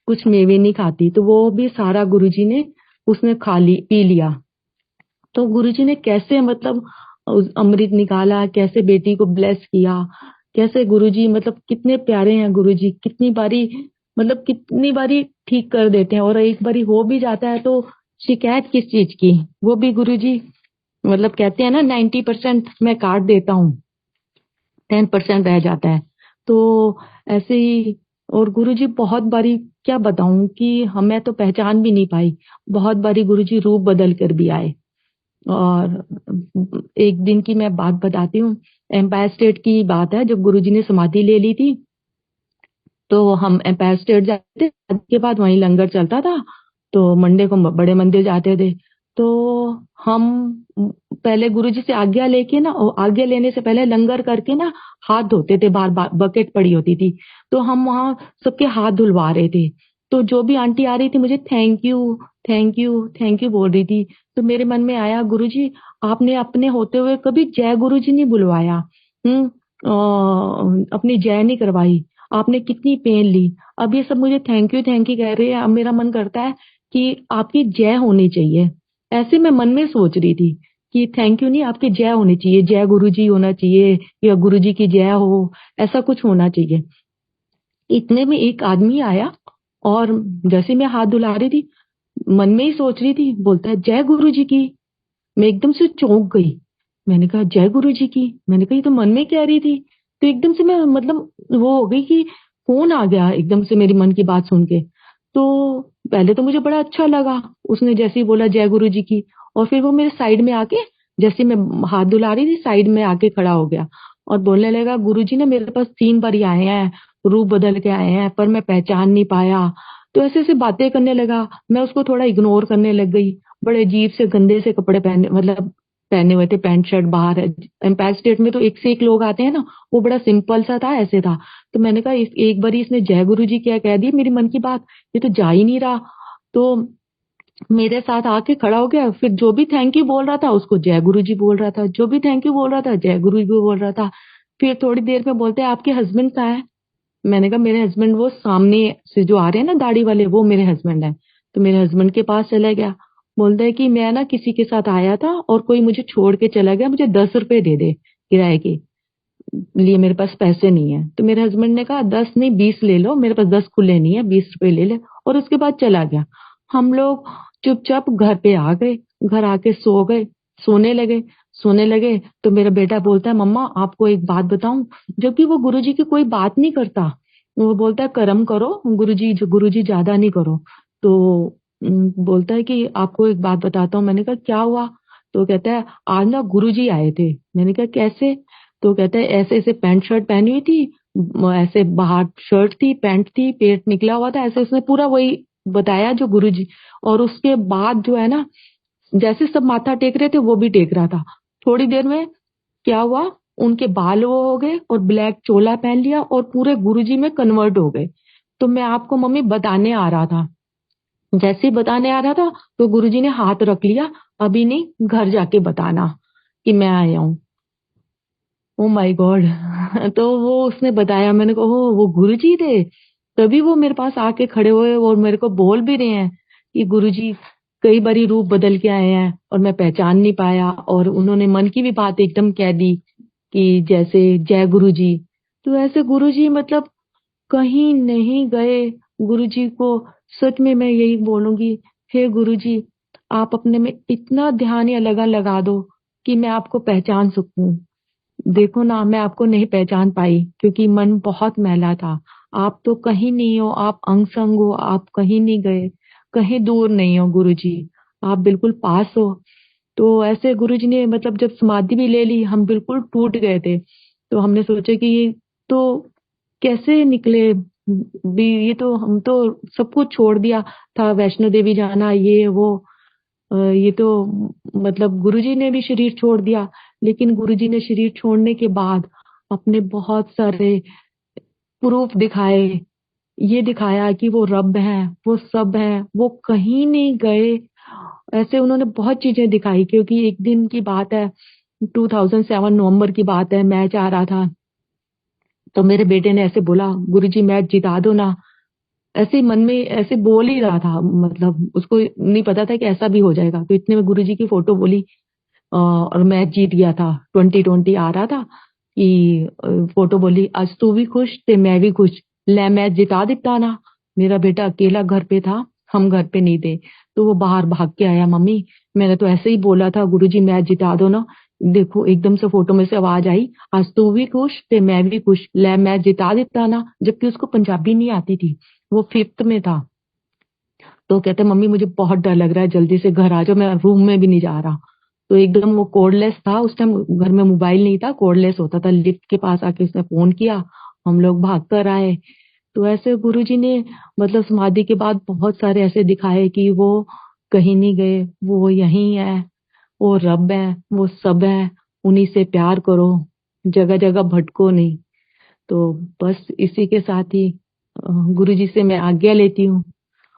कुछ मेवे नहीं खाती, तो वो भी सारा गुरुजी ने उसने खा ली, पी लिया। तो गुरुजी ने कैसे, मतलब उस अमृत निकाला, कैसे बेटी को ब्लेस किया, कैसे गुरुजी, मतलब कितने प्यारे हैं गुरुजी, कितनी बारी, मतलब कितनी बारी ठीक कर देते हैं। और एक बारी हो भी जाता है तो शिकायत किस चीज की, वो भी गुरुजी, मतलब कहते हैं ना 90% मैं काट देता हूँ, 10% रह जाता है। तो ऐसे ही। और गुरुजी बहुत बारी, क्या बताऊं कि हमें तो पहचान भी नहीं पाई, बहुत बारी गुरुजी रूप बदल कर भी आए। और एक दिन की मैं बात बताती हूँ, एम्पायर स्टेट की बात है, जब गुरुजी ने समाधि ले ली थी तो हम एम्पायर स्टेट जाते थे, के बाद वहीं लंगर चलता था, तो मंडे को बड़े मंदिर जाते थे। तो हम पहले गुरुजी से आज्ञा लेके ना, और आज्ञा लेने से पहले लंगर करके ना हाथ धोते थे, बार बार बकेट पड़ी होती थी, तो हम वहां सबके हाथ धुलवा रहे थे। तो जो भी आंटी आ रही थी मुझे thank you, thank you, thank you बोल रही थी। तो मेरे मन में आया, गुरुजी आपने अपने होते हुए कभी जय गुरुजी नहीं बुलवाया, अपनी जय नहीं करवाई, आपने कितनी पेन ली। अब ये सब मुझे थैंक यू कह रहे हैं, अब मेरा मन करता है कि आपकी जय होनी चाहिए। ऐसे मैं मन में सोच रही थी कि थैंक यू नहीं, आपकी जय होनी चाहिए, जय गुरुजी होना चाहिए, या गुरुजी की जय हो, ऐसा कुछ होना चाहिए। इतने में एक आदमी आया, और जैसे मैं हाथ धुला रही थी, मन में ही सोच रही थी, बोलता है जय गुरुजी की। मैं एकदम से चौंक गई। मैंने कहा जय गुरु जी की, मैंने कहा ये तो मन में कह रही थी। तो एकदम से मैं, मतलब वो हो गई कि कौन आ गया एकदम से मेरी मन की बात सुन के। तो पहले तो मुझे बड़ा अच्छा लगा, उसने जैसे ही बोला जय गुरु जी की, और फिर वो मेरे साइड में आके, जैसे मैं हाथ धुला रही थी, साइड में आके खड़ा हो गया और बोलने लगा गुरु जी ने मेरे पास 3 बार ही आए हैं, रूप बदल के आए हैं, पर मैं पहचान नहीं पाया। तो ऐसे ऐसे बातें करने लगा, मैं उसको थोड़ा इग्नोर करने लग गई। बड़े अजीब से गंदे से कपड़े पहने, मतलब पहने हुए थे, पैंट शर्ट बाहर है। एम्पायर स्टेट में तो एक से एक लोग आते हैं ना, वो बड़ा सिंपल सा था, ऐसे था। तो मैंने कहा एक बार इसने जय गुरु जी क्या कह दी मेरी मन की बात, ये तो जा ही नहीं रहा। तो मेरे साथ आके खड़ा हो गया, फिर जो भी थैंक यू बोल रहा था उसको जय गुरु जी बोल रहा था, जो भी थैंक यू बोल रहा था जय गुरु जी बोल रहा था। फिर थोड़ी देर में बोलते हैं आपके हस्बैंड कहाँ है। मैंने कहा मेरे हस्बैंड वो सामने से जो आ रहे हैं ना दाढ़ी वाले, वो मेरे हस्बैंड है। तो मेरे हस्बैंड के पास चला गया, बोलता है कि मैं ना किसी के साथ आया था और कोई मुझे छोड़ के चला गया, मुझे 10 रुपए दे दे किराए के लिए, मेरे पास पैसे नहीं है। तो मेरे हस्बैंड ने कहा 10 नहीं 20 ले लो, मेरे पास 10 खुले नहीं है, 20 रुपए ले ले। और उसके बाद चला गया। हम लोग चुपचाप घर पे आ गए, घर आके सो गए, सोने लगे, सोने लगे। तो मेरा बेटा बोलता है मम्मा आपको एक बात बताऊं, जबकि वो गुरुजी की कोई बात नहीं करता, वो बोलता है कर्म करो गुरुजी, जो गुरुजी ज्यादा नहीं करो। तो बोलता है कि आपको एक बात बताता हूँ। मैंने कहा क्या हुआ। तो कहता है आज ना गुरुजी आए थे। मैंने कहा कैसे। तो कहता है ऐसे ऐसे पैंट शर्ट पहनी हुई थी, ऐसे बाहर शर्ट थी, पैंट थी, पेट निकला हुआ था, ऐसे उसने पूरा वही बताया जो गुरुजी। और उसके बाद जो है ना, जैसे सब माथा टेक रहे थे वो भी टेक रहा था। थोड़ी देर में क्या हुआ, उनके बाल वो हो गए और ब्लैक चोला पहन लिया और पूरे गुरुजी में कन्वर्ट हो गए। तो मैं आपको मम्मी बताने आ रहा था, जैसे ही बताने आ रहा था तो गुरुजी ने हाथ रख लिया, अभी नहीं घर जाके बताना कि मैं आया हूँ। Oh my God. तो वो उसने बताया, मैंने कहा ओ वो गुरुजी थे। तभी वो मेरे पास आके खड़े हुए और मेरे को बोल भी रहे हैं कि गुरुजी कई बारी रूप बदल के आए हैं और मैं पहचान नहीं पाया, और उन्होंने मन की भी बात एकदम कह दी कि जैसे जय गुरु जी। तो ऐसे गुरु जी मतलब कहीं नहीं गए। गुरु जी को सच में मैं यही बोलूंगी, हे गुरु जी, आप अपने में इतना ध्यान या लगन लगा दो कि मैं आपको पहचान सकूं। देखो ना, मैं आपको नहीं पहचान पाई क्योंकि मन बहुत मैला था। आप तो कहीं नहीं हो, आप अंग संग हो, आप कहीं नहीं गए, कहीं दूर नहीं हो गुरुजी, आप बिल्कुल पास हो। तो ऐसे गुरुजी ने मतलब जब समाधि भी ले ली, हम बिल्कुल टूट गए थे। तो हमने सोचा कि ये तो कैसे निकले भी, ये तो हम तो सब कुछ छोड़ दिया था, वैष्णो देवी जाना ये वो। ये तो मतलब गुरुजी ने भी शरीर छोड़ दिया। लेकिन गुरुजी ने शरीर छोड़ने के बाद अपने बहुत सारे प्रूफ दिखाए। ये दिखाया कि वो रब हैं, वो सब हैं, वो कहीं नहीं गए। ऐसे उन्होंने बहुत चीजें दिखाई, क्योंकि एक दिन की बात है, 2007 नवंबर की बात है, मैच आ रहा था। तो मेरे बेटे ने ऐसे बोला, गुरुजी मैच जिता दो ना। ऐसे ही मन में ऐसे बोल ही रहा था, मतलब उसको नहीं पता था कि ऐसा भी हो जाएगा। तो इतने में गुरुजी की फोटो बोली, और मैच जीत गया था, 2020 आ रहा था कि फोटो बोली, आज तू भी खुश ते मैं भी खुश, ले मैच जिता देता ना। मेरा बेटा अकेला घर पे था, हम घर पे नहीं थे। तो वो बाहर भाग के आया, मम्मी मैंने तो ऐसे ही बोला था गुरुजी मैच जिता दो ना। देखो एकदम से फोटो में से आवाज आई, आज तू भी खुश ते मैं भी खुश, ले मैच जिता देता ना। जबकि उसको पंजाबी नहीं आती थी, वो फिफ्थ में था। तो कहते मम्मी मुझे बहुत डर लग रहा है, जल्दी से घर आ जाओ, मैं रूम में भी नहीं जा रहा। तो एकदम वो कोडलेस था उस टाइम, घर में मोबाइल नहीं था, कोडलेस होता था। लिफ्ट के पास आके उसने फोन किया, हम लोग भाग कर आए। तो ऐसे गुरुजी ने मतलब समाधि के बाद बहुत सारे ऐसे दिखाए कि वो कहीं नहीं गए, वो यहीं है, वो रब है, वो सब है, उन्हीं से प्यार करो, जगह जगह भटको नहीं। तो बस इसी के साथ ही गुरुजी से मैं आज्ञा लेती हूँ।